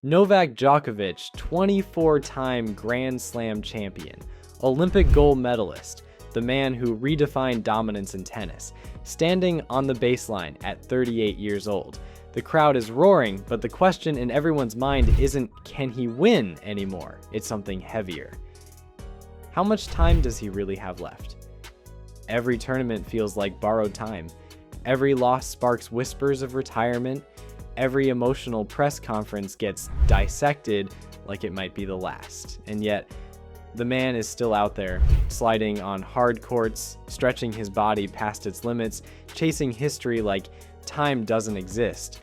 Novak Djokovic, 24-time Grand Slam champion, Olympic gold medalist, the man who redefined dominance in tennis, standing on the baseline at 38 years old. The crowd is roaring, but the question in everyone's mind isn't, can he win anymore? It's something heavier. How much time does he really have left? Every tournament feels like borrowed time. Every loss sparks whispers of retirement. Every emotional press conference gets dissected like it might be the last. And yet, the man is still out there, sliding on hard courts, stretching his body past its limits, chasing history like time doesn't exist.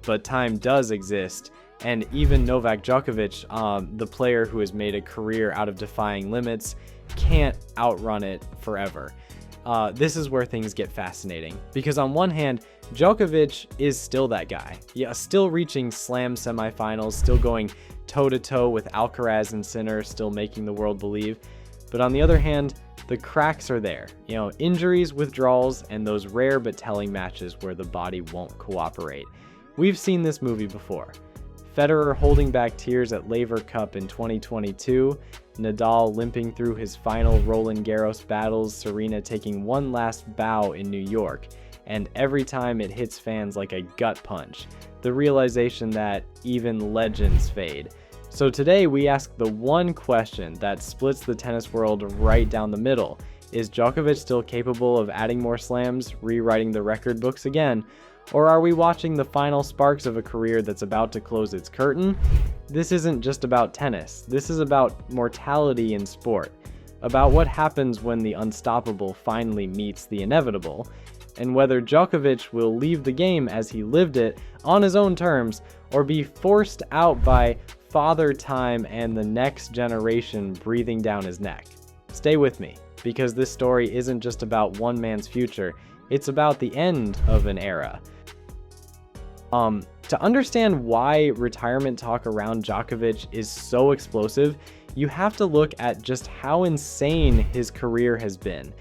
But time does exist, and even Novak Djokovic, the player who has made a career out of defying limits, can't outrun it forever. This is where things get fascinating, because on one hand, Djokovic is still that guy. Yeah, still reaching slam semifinals, still going toe-to-toe with Alcaraz and Sinner, still making the world believe. But on the other hand, the cracks are there. Injuries, withdrawals, and those rare but telling matches where the body won't cooperate. We've seen this movie before. Federer holding back tears at Laver Cup in 2022, Nadal limping through his final Roland Garros battles, Serena taking one last bow in New York, and every time it hits fans like a gut punch, the realization that even legends fade. So today we ask the one question that splits the tennis world right down the middle. Is Djokovic still capable of adding more slams, rewriting the record books again? Or are we watching the final sparks of a career that's about to close its curtain? This isn't just about tennis. This is about mortality in sport, about what happens when the unstoppable finally meets the inevitable, and whether Djokovic will leave the game as he lived it on his own terms, or be forced out by father time and the next generation breathing down his neck. Stay with me, because this story isn't just about one man's future, it's about the end of an era. To understand why retirement talk around Djokovic is so explosive, you have to look at just how insane his career has been.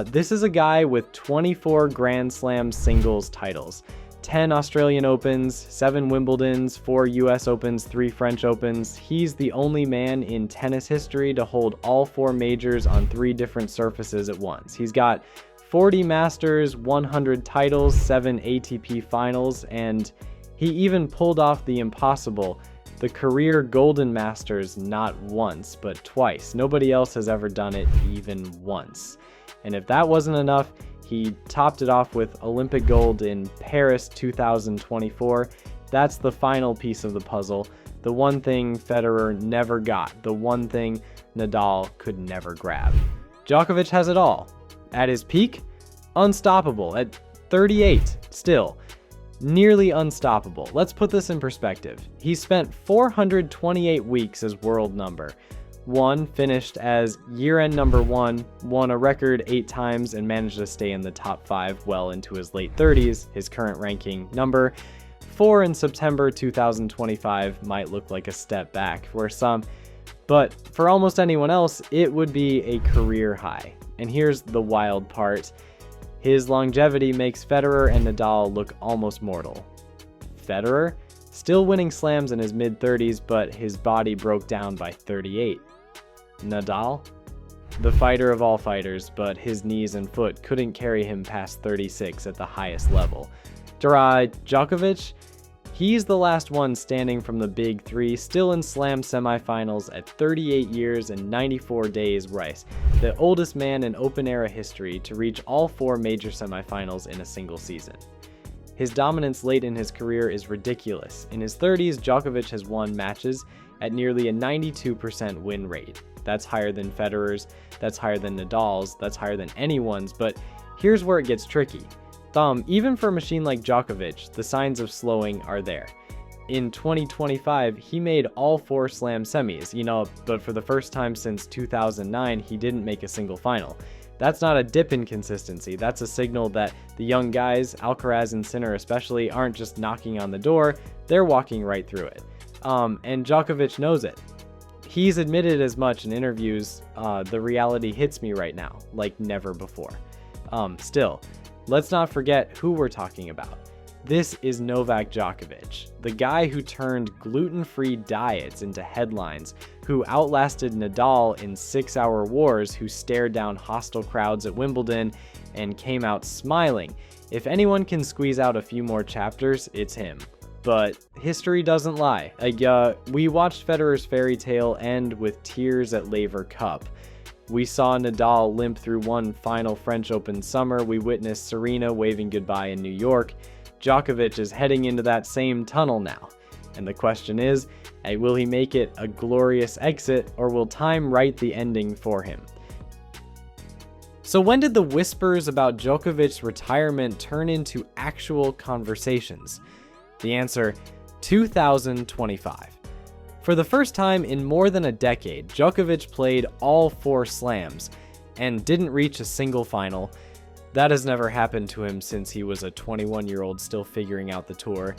This is a guy with 24 Grand Slam singles titles, 10 Australian Opens, 7 Wimbledons, 4 US Opens, 3 French Opens. He's the only man in tennis history to hold all 4 majors on 3 different surfaces at once. He's got 40 Masters, 100 titles, 7 ATP finals, and he even pulled off the impossible, the career Golden Masters not once, but twice. Nobody else has ever done it even once. And if that wasn't enough, he topped it off with Olympic gold in Paris 2024. That's the final piece of the puzzle, the one thing Federer never got, the one thing Nadal could never grab. Djokovic has it all. At his peak, unstoppable. At 38, still, nearly unstoppable. Let's put this in perspective. He spent 428 weeks as world number 1, finished as year-end number 1, won a record 8 times, and managed to stay in the top 5 well into his late 30s, his current ranking number 4 in September 2025 might look like a step back for some, but for almost anyone else, it would be a career high. And here's the wild part. His longevity makes Federer and Nadal look almost mortal. Federer, still winning slams in his mid-30s, but his body broke down by 38. Nadal, the fighter of all fighters, but his knees and foot couldn't carry him past 36 at the highest level. Djokovic, he's the last one standing from the big 3, still in slam semifinals at 38 years and 94 days Rice, the oldest man in open era history to reach all 4 major semifinals in a single season. His dominance late in his career is ridiculous. In his 30s, Djokovic has won matches at nearly a 92% win rate. That's higher than Federer's, that's higher than Nadal's, that's higher than anyone's, but here's where it gets tricky. Even for a machine like Djokovic, the signs of slowing are there. In 2025, he made all 4 slam semis, but for the first time since 2009, he didn't make a single final. That's not a dip in consistency, that's a signal that the young guys, Alcaraz and Sinner especially, aren't just knocking on the door, they're walking right through it. And Djokovic knows it. He's admitted as much in interviews. The reality hits me right now, like never before. Still, let's not forget who we're talking about. This is Novak Djokovic, the guy who turned gluten-free diets into headlines, who outlasted Nadal in 6-hour wars, who stared down hostile crowds at Wimbledon and came out smiling. If anyone can squeeze out a few more chapters, it's him. But history doesn't lie. We watched Federer's fairy tale end with tears at Laver Cup. We saw Nadal limp through one final French Open summer. We witnessed Serena waving goodbye in New York. Djokovic is heading into that same tunnel now. And the question is, will he make it a glorious exit, or will time write the ending for him? So when did the whispers about Djokovic's retirement turn into actual conversations? The answer, 2025. For the first time in more than a decade, Djokovic played all 4 slams and didn't reach a single final. That has never happened to him since he was a 21-year-old still figuring out the tour.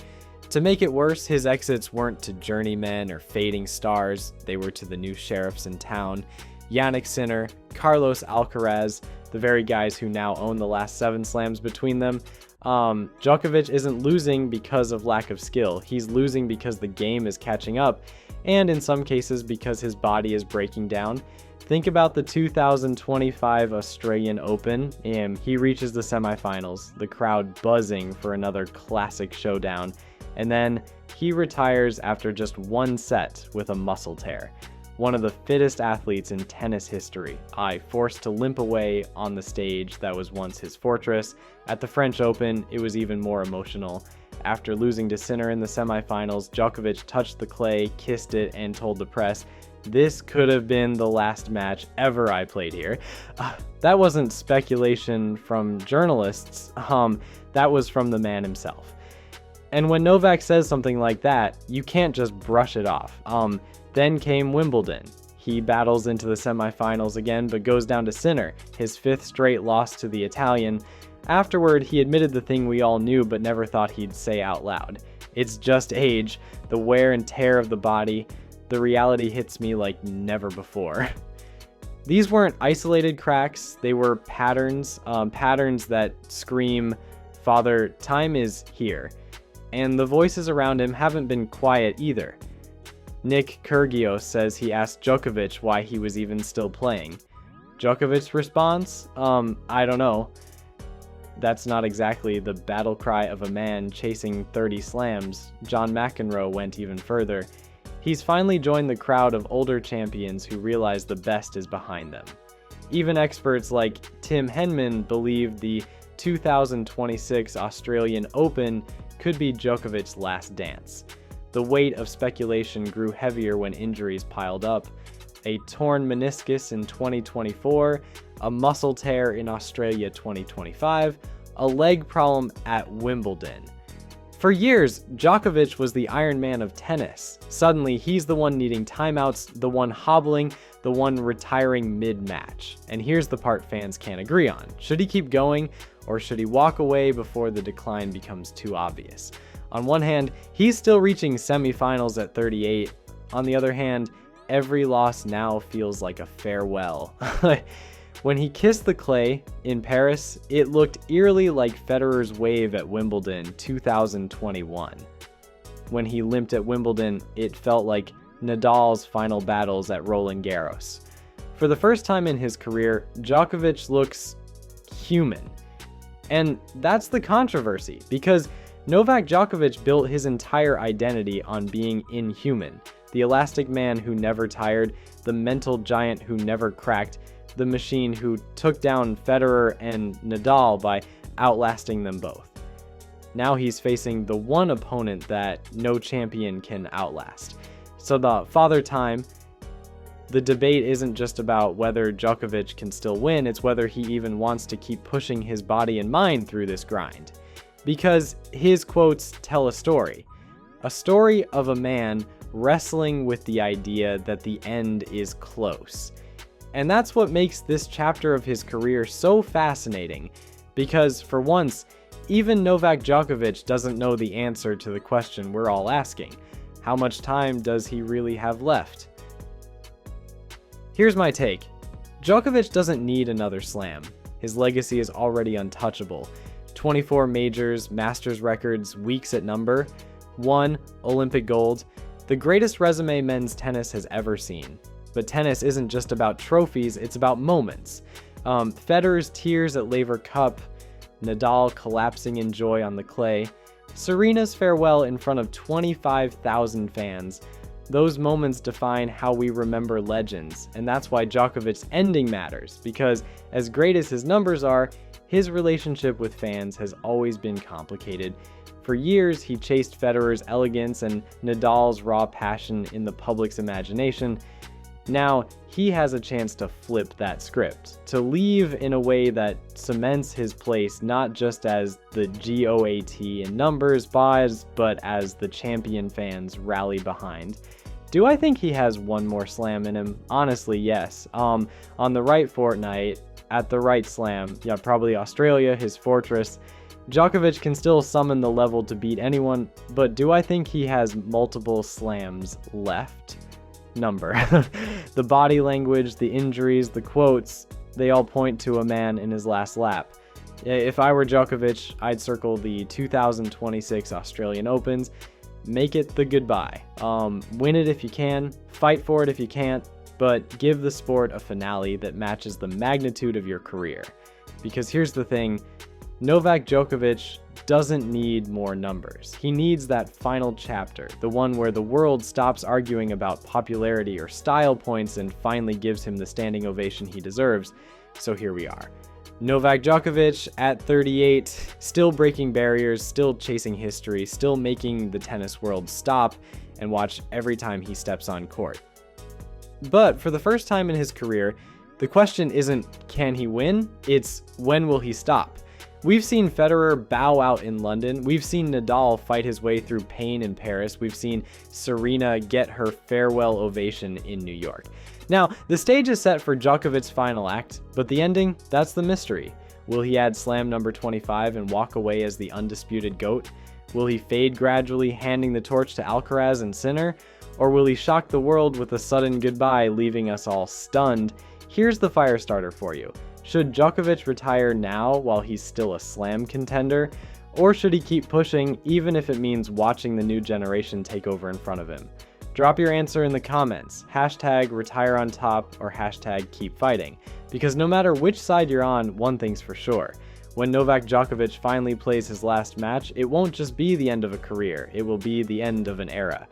To make it worse, his exits weren't to journeymen or fading stars, they were to the new sheriffs in town. Jannik Sinner, Carlos Alcaraz, the very guys who now own the last 7 slams between them. Djokovic isn't losing because of lack of skill. He's losing because the game is catching up, and in some cases because his body is breaking down. Think about the 2025 Australian Open, and he reaches the semifinals, the crowd buzzing for another classic showdown, and then he retires after just 1 set with a muscle tear. One of the fittest athletes in tennis history, forced to limp away on the stage that was once his fortress. At the French Open, it was even more emotional. After losing to Sinner in the semifinals, Djokovic touched the clay, kissed it, and told the press, "This could have been the last match ever I played here." That wasn't speculation from journalists, that was from the man himself. And when Novak says something like that, you can't just brush it off. Then came Wimbledon. He battles into the semifinals again, but goes down to Sinner, his 5th straight loss to the Italian. Afterward, he admitted the thing we all knew but never thought he'd say out loud. It's just age, the wear and tear of the body. The reality hits me like never before. These weren't isolated cracks, they were patterns that scream, "Father, time is here." And the voices around him haven't been quiet either. Nick Kyrgios says he asked Djokovic why he was even still playing. Djokovic's response? I don't know. That's not exactly the battle cry of a man chasing 30 slams. John McEnroe went even further. He's finally joined the crowd of older champions who realize the best is behind them. Even experts like Tim Henman believe the 2026 Australian Open could be Djokovic's last dance. The weight of speculation grew heavier when injuries piled up. A torn meniscus in 2024, a muscle tear in Australia 2025, a leg problem at Wimbledon. For years, Djokovic was the Iron Man of tennis. Suddenly, he's the one needing timeouts, the one hobbling, the one retiring mid-match. And here's the part fans can't agree on. Should he keep going, or should he walk away before the decline becomes too obvious? On one hand, he's still reaching semifinals at 38. On the other hand, every loss now feels like a farewell. When he kissed the clay in Paris, it looked eerily like Federer's wave at Wimbledon 2021. When he limped at Wimbledon, it felt like Nadal's final battles at Roland Garros. For the first time in his career, Djokovic looks human. And that's the controversy, because Novak Djokovic built his entire identity on being inhuman. The elastic man who never tired, the mental giant who never cracked, the machine who took down Federer and Nadal by outlasting them both. Now he's facing the one opponent that no champion can outlast. So the Father Time, the debate isn't just about whether Djokovic can still win, it's whether he even wants to keep pushing his body and mind through this grind. Because his quotes tell a story of a man wrestling with the idea that the end is close. And that's what makes this chapter of his career so fascinating, because for once, even Novak Djokovic doesn't know the answer to the question we're all asking. How much time does he really have left? Here's my take. Djokovic doesn't need another slam. His legacy is already untouchable. 24 majors, Masters records, weeks at number, 1 Olympic gold, the greatest resume men's tennis has ever seen. But tennis isn't just about trophies, it's about moments. Federer's tears at Laver Cup, Nadal collapsing in joy on the clay, Serena's farewell in front of 25,000 fans. Those moments define how we remember legends, and that's why Djokovic's ending matters, because as great as his numbers are, his relationship with fans has always been complicated. For years, he chased Federer's elegance and Nadal's raw passion in the public's imagination. Now, he has a chance to flip that script, to leave in a way that cements his place not just as the GOAT in numbers, but as the champion fans rally behind. Do I think he has one more slam in him? Honestly, yes. On the right fortnight, at the right slam, yeah, probably Australia, his fortress, Djokovic can still summon the level to beat anyone, but do I think he has multiple slams left? Number. The body language, the injuries, the quotes, they all point to a man in his last lap. If I were Djokovic, I'd circle the 2026 Australian Opens, make it the goodbye. Win it if you can, fight for it if you can't, but give the sport a finale that matches the magnitude of your career. Because here's the thing, Novak Djokovic doesn't need more numbers. He needs that final chapter, the one where the world stops arguing about popularity or style points and finally gives him the standing ovation he deserves. So here we are. Novak Djokovic at 38, still breaking barriers, still chasing history, still making the tennis world stop and watch every time he steps on court. But for the first time in his career, the question isn't can he win, it's when will he stop? We've seen Federer bow out in London. We've seen Nadal fight his way through pain in Paris. We've seen Serena get her farewell ovation in New York. Now, the stage is set for Djokovic's final act, but the ending, that's the mystery. Will he add slam number 25 and walk away as the undisputed GOAT? Will he fade gradually, handing the torch to Alcaraz and Sinner? Or will he shock the world with a sudden goodbye, leaving us all stunned? Here's the fire starter for you. Should Djokovic retire now while he's still a slam contender? Or should he keep pushing even if it means watching the new generation take over in front of him? Drop your answer in the comments, #RetireOnTop or #KeepFighting. Because no matter which side you're on, one thing's for sure. When Novak Djokovic finally plays his last match, it won't just be the end of a career, it will be the end of an era.